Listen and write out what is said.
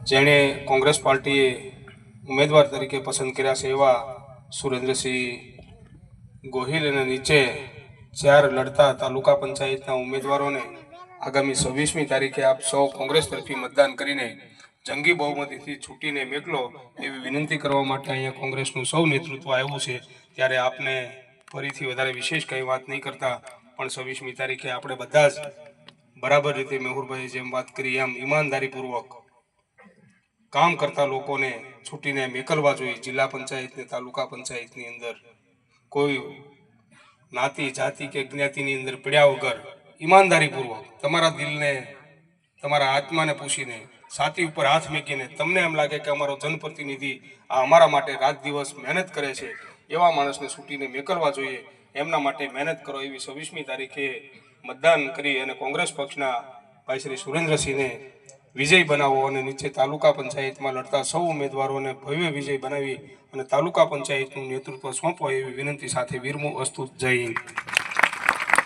જેણે કોંગ્રેસ પાર્ટીએ ઉમેદવાર તરીકે પસંદ કર્યા છે એવા સુરેન્દ્રસિંહ ગોહિલ અને નીચે 4 લડતા તાલુકા પંચાયતના ઉમેદવારોને આગામી 26મી તારીખે આપ સૌ કોંગ્રેસ તરફી મતદાન કરીને જંગી બહુમતીથી છૂટીને મેકલો એવી વિનંતી કરવા માટે અહીંયા કોંગ્રેસનું સૌ નેતૃત્વ આવ્યું છે। ત્યારે આપને ફરીથી વધારે વિશેષ કંઈ વાત નહીં કરતા પણ 26મી તારીખે આપણે બધા જ બરાબર રીતે મેહુરભાઈએ જેમ વાત કરી એમ ઈમાનદારીપૂર્વક કામ કરતા લોકોને છૂટીને મેકલવા જોઈએ। જિલ્લા પંચાયત ને તાલુકા પંચાયતની અંદર કોઈ નાતી જાતિ કે જ્ઞાતિની અંદર પડ્યા વગર ઈમાનદારીપૂર્વક તમારા દિલને તમારા આત્માને પૂછીને છાતી ઉપર હાથ મૂકીને તમને એમ લાગે કે અમારો જનપ્રતિનિધિ આ અમારા માટે રાત દિવસ મહેનત કરે છે એવા માણસને છૂટીને મેકલવા જોઈએ। એમના માટે મહેનત કરો એવી 26મી તારીખે મતદાન કરી અને કોંગ્રેસ પક્ષના ભાઈ શ્રી સુરેન્દ્રસિંહને વિજય બનાવો અને નીચે તાલુકા પંચાયતમાં લડતા સૌ ઉમેદવારોને ભવ્ય વિજય બનાવી અને તાલુકા પંચાયતનું નેતૃત્વ સોંપો એવી વિનંતી સાથે વિરમું અસ્તુ। જય હિન્દ।